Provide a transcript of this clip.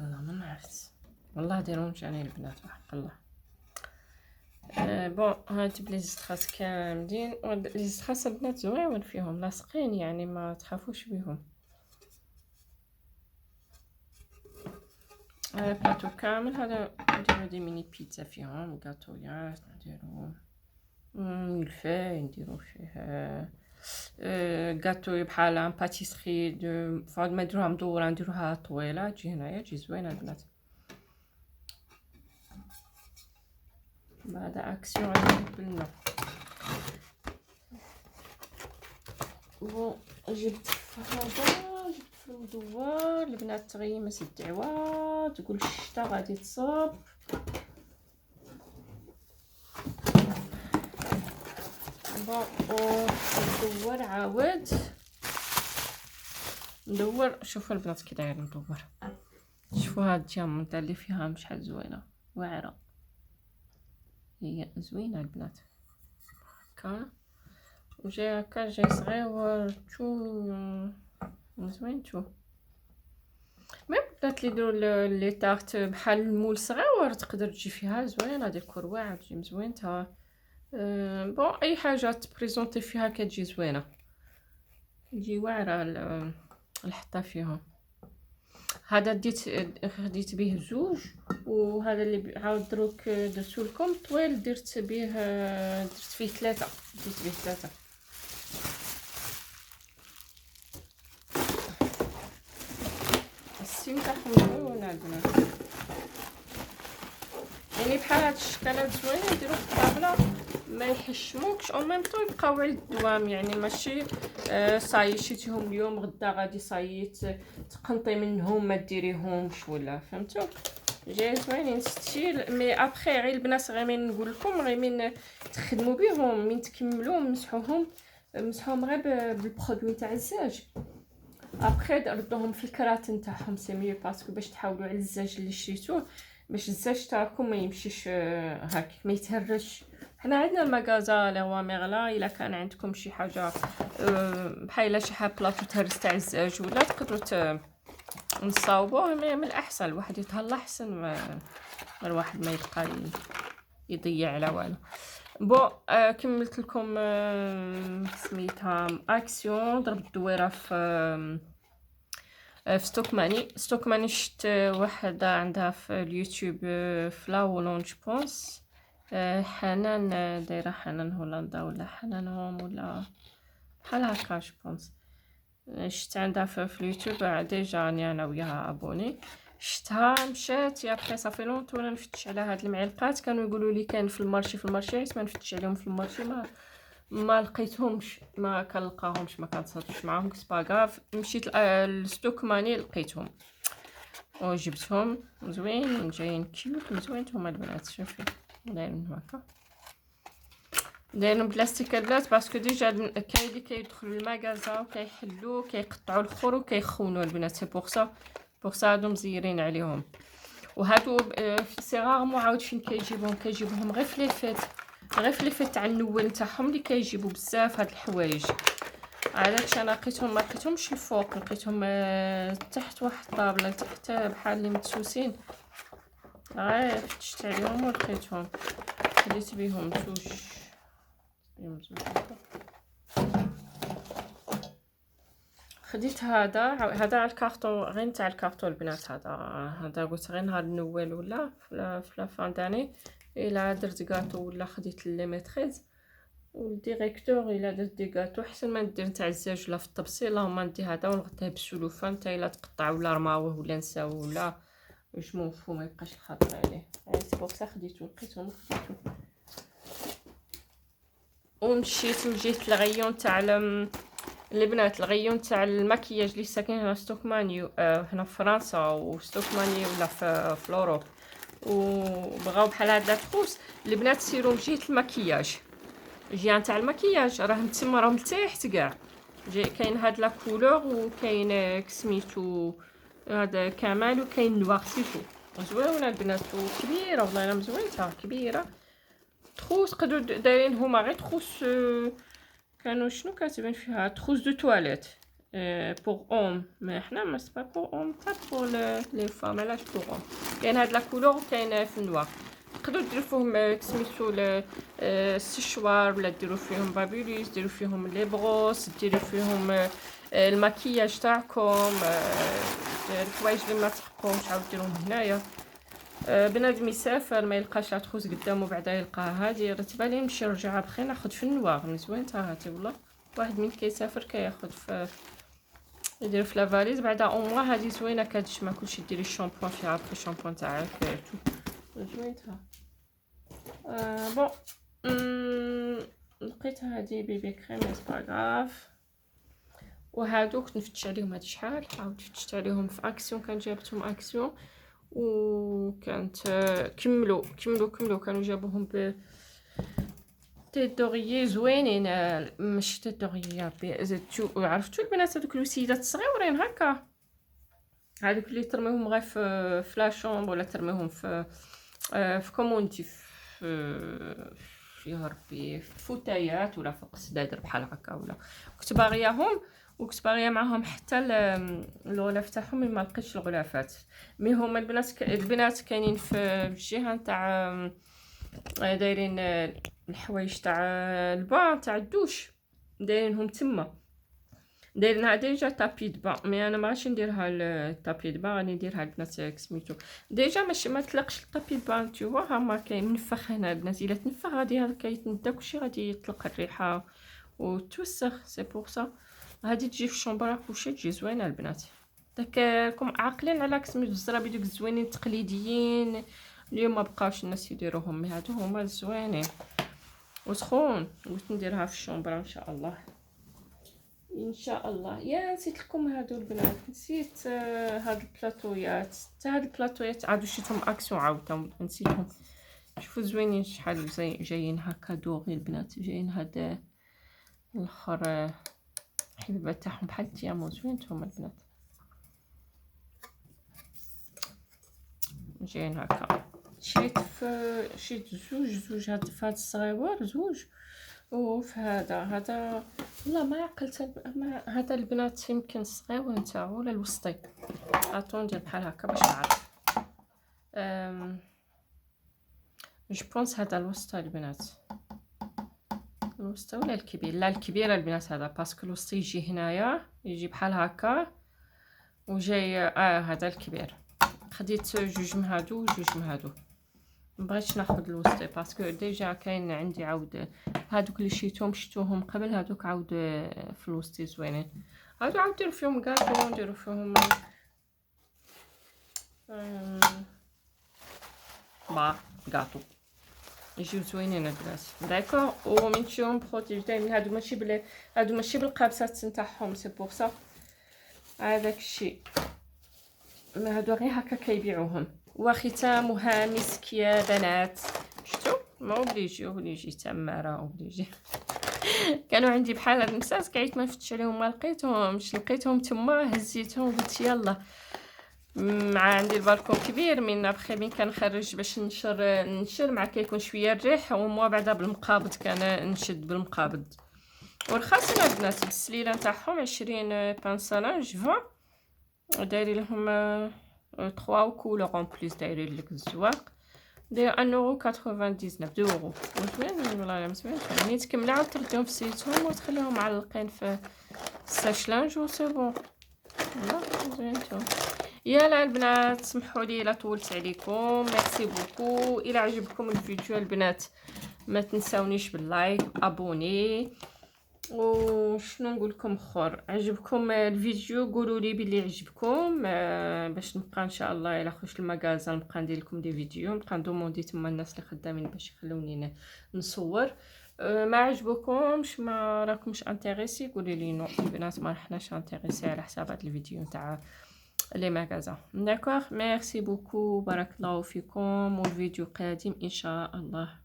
لا ما عرفت والله ديرهم جاني البنات وحق الله. بون هاد بلي زخاس كاملين، لي زخاس البنات زويون فيهم لاصقين يعني ما تخافوش بيهم. بلاتو كامل هذا نديرو دي ميني بيتزا فيهم، كاطويات نديرو ملفاي نديرو فيه كاطو بحال ان باتيسري دو فاض ما نديروها مدوره نديروها طويله تجي هنايا تجي زوينه البنات. بعد اكسيون بالنا بون جبت هذا، جبت في المدور البنات تغيمس الدعوه تقول الشتا غادي تصب. بون ندور عاود ندور. شوفوا البنات كي داير ندور، شوفوا هاد الجامونطه اللي فيها شحال زوينه واعره، هي زوينه البنات هكا وجاي هكا جاي صغير تو من زوين تو. ميم البنات اللي يديروا لي طارت بحال المول صغيور تقدر تجي فيها زوينه ديال كروع تجي مزوينتها. بون اي حاجه تبريزونطي فيها كتجي زوينه تجي واعره الحطه فيهم. هذا خديت به زوج، وهذا اللي عاود دروك درتو لكم طويل درت فيه ثلاثه، درت به ثلاثه. السيم تاعهم زوينه البنات يعني بحال هاد الشكلات زوينه يديرو في الطابله ما يحشموكش او ميم طو يبقاو على الدوام يعني ماشي صاي شيتيهم اليوم غدا غادي صاي تقنطي منهم ما ديريهمش ولا فهمتوا. جاي زوينين ستيل مي ابخي غير البنات غير من نقول لكم غير من تخدموا بهم من تكملوا مسحوهم غير بالبرودوي تاع الزاج. ابخي ردوهم في الكرات نتاعهم سي ميو باسكو باش تحاولوا على الزاج اللي شريتوه باش الزاج تاعكم ما يمشيش هاك ما يتهرش. حنا عندنا المغازا اللي هو مغلا الا كان عندكم شي حاجه بحال شي حاجه بلاطو تهرس تاع الزاج ولا تقدروا نصاوبوه من الاحسن الواحد يتهلا احسن ما الواحد ما يبقى يضيع على والو. بون كملت لكم سميتها اكسيون ضرب الدويره في ستوك ماني شت وحده عندها في اليوتيوب فلاو لونج بونس حنان دايره حنان هولندا ولا حنان هوم ولا بحال هكا جوبونس. شت عندها في اليوتيوب ديجا انا وياها ابوني شتها مشات يا بخي صافي لونطو وانا نفتش على هاد المعلقات كانوا يقولوا لي كان في المارشي عيت ما نفتش عليهم في المارشي ما لقيتهمش ما كنلقاهمش ما كنتصادفش معاهم كس باغاف مشيت للستوك ماني لقيتهم وجبتهم زوين جايين كيوت مزوينتهم البنات. شوفي دايرين هكا دايرين بلاستيك البنات باسكو ديجا كاين اللي كيدخلوا المغازا وكيحلوا كيقطعوا الاخر وكيخونوا البنات سي بوغ سا هادو مزيرين عليهم. وهادو سي غارمون عاود فين كيجيبوهم غير في لي فيت تاع النول نتاعهم اللي كيجيبوا بزاف هاد الحوايج. علاش انا لقيتهم ما لقيتهمش الفوق لقيتهم تحت واحد الطابله تحت بحال اللي متسوسين غير فتشت عليهم ولقيتهم خديت بيهم توش خديت هذا على الكارطون غير نتاع الكارطون البنات. هذا قلت غير نهار النوال ولا في لا فان داني الا درت كاطو ولا خديت لي ميتريز والديريكتور الا درت دي كاطو احسن ما ندير نتاع الزاج ولا في الطبسي اللهم ندي هذا ونغطيه بالسلوفان حتى الا تقطع ولا رماوه ولا نساوه ولا واش موفو ما يبقاش الخاطر عليه. سي بوكسا خديتو لقيتهم خديتو ومشيت وجيت الغيون تاع البنات الغيون تاع المكياج اللي ساكن هنا ستوك مانيو هنا في فرنسا وستوك مانيو ولا في اوروب وبغاو بحال هاد التروس البنات سيروا جهه المكياج جهه تاع المكياج راهم تما راهم لتحت كاع جاي كاين هاد لا كولور وكاين كسميتو هذا كمال وكاين نوار سيتو زوينه البنات كبيره والله الا مزوينه كبيره تروس قدروا دايرين هما غير تروس كانوا شنو كاتبين فيها تروس دو تواليت بوغ اوم، ما حنا ما سبا بوغ اوم تا بوغ لي فام. علاش بوغ اوم؟ كاين هاد لا كولور وكاين في النوار. تقدروا ديروا فيهم سميتو السشوار، ولا ديروا فيهم بابيليس، ديروا فيهم لي بروس، ديروا فيهم الماكياج تاعكم، الحوايج اللي ما تحقوهمش عاود ديروهم هنايا. بنادم يسافر ما يلقاش لاتخوز قدامه بعدا يلقاها هادي رتبه لي نمشي نرجعها بخير ناخذ في النواغ زوين تا هاتي. والله واحد من كيسافر كياخذ في يدير في لافاليز بعدا او موا هادي زوينه كتجمع كلشي. ديري الشامبوان فيها بخي الشامبوان تاعك تو زوين تا. بون لقيت هادي بيبي كريم سي با غاف. وهادوك نفتش عليهم هادي شحال عاود فتشت عليهم في اكسيون، كان جابتهم اكسيون وكانت كملوا كانوا جابوهم ب تيت دوغيي زوينين. مش تيت دوغيي زدتو عرفتو البنات هذوك الوسيدات الصغيورين هكا، هذوك اللي ترميهم غير في لا شومبر ولا ترميهم في كومونتي يا ربي في فوتايات ولا فوق السدادر بحال هكا. ولا كنت باغياهم وكنت باغيه معاهم حتى الغلاف تاعهم، ما لقيتش الغلافات. مي هما البنات كاينين في الجهه تاع دايرين الحوايج تاع البان تاع الدوش، دايرينهم تما، دايرينها ديجا طابي دبا. مي انا ماغاديش نديرها الطابي دبا، غادي نديرها البنات سميتو ديجا ماشي ما تطلقش الطابي دبا. نتوما ها ما كاين منفخ هنا البنات، الا تنفخ غادي هذا كيتندى كلشي غادي يطلق الريحه وتوسخ. سي بور سا هادي تجي في الشومبر كلشي تجي زوينه البنات. داك راكم عاقلين على سميتو الزرابي دوك الزوينين التقليديين اليوم ما بقاوش الناس يديروهم، مي هادو هما زوينين وسخون. قلت نديرها في الشومبر ان شاء الله ان شاء الله. يا نسيت لكم هادو البنات، نسيت هاد البلاطويات. هاد البلاطويات عادو شيتهم اكسيون عاودتهم نسيتهم. شوفوا زوينين شحال جايين هكا دوغي البنات، جايين هاد الاخر حبيبات تاعهم بحال التيامون زوينتهم البنات، جايين هكا. شريت زوج هاد في هاد الصغيور زوج، وفي هذا والله ما عقلت هذا البنات يمكن الصغيور نتاعو ولا الوسطي. عطون ندير بحال هكا باش نعرف. جو بونس هذا الوسطى البنات، الوسطى ولا الكبير؟ لا الكبير البنات هذا، باسكو الوسطى يجي هنايا يجي بحال هكا وجاي هذا الكبير. خديت جوج من هادو وجوج من هادو، مبغيتش ناخذ الوسطى باسكو ديجا كاين عندي عاود هادوك اللي شتوهم قبل هادوك عاود في الوسطى زوينين. هادو عاود نديرو فيهم كاطو، نديرو فيهم كاطو يجيو زوينين البنات. داكوغ ومن تشوفهم بروتيج دايما هادو ماشي بالقابسات نتاعهم. سي بور سا هذاك الشيء هادو غير هكا كيبيعوهم. وختامها مسك يا بنات، شفتوا ما اوبليجي تماره اوبليجي. كانوا عندي بحال هاد المساس كعيت ما فتش عليهم ما لقيتهمش، لقيتهم تما هزيتهم قلت يلا. مع عندي البالكون كبير من بخي من كنخرج باش نشر مع كيكون شويه الريح وموا بعدا بالمقابض نشد بالمقابض. ورخاصين البنات بالسليله نتاعهم 20 بانسالانج 20 دايرين لهم 3 كولور اون بليس دايرين لك الزواق داير 1.99 2€. زوين والله الا زوين. يعني تكمل عاود ترديهم في سيتهم وتخليهم معلقين في الساش لانج و سي بون. والله زوينتو. يلا البنات سمحوا لي الا طولت عليكم، ميرسي بوكو. الى عجبكم الفيديو البنات ما تنساونيش باللايك ابوني. وشنو نقول لكم اخر، عجبكم الفيديو قولوا لي باللي عجبكم باش نبقى ان شاء الله الى خرجت المغازه نبقى ندير لكم دي فيديو، نبقى ندوموندي تما الناس اللي خدامين باش يخلوني نصور. ما عجبكمش ما راكمش انتريسي قولوا لي نو البنات ما رحناش انتريسي على حساب هذا الفيديو نتاع لي ماغازان. داكوغ ميرسي بوكو، بارك الله فيكم والفيديو قادم ان شاء الله.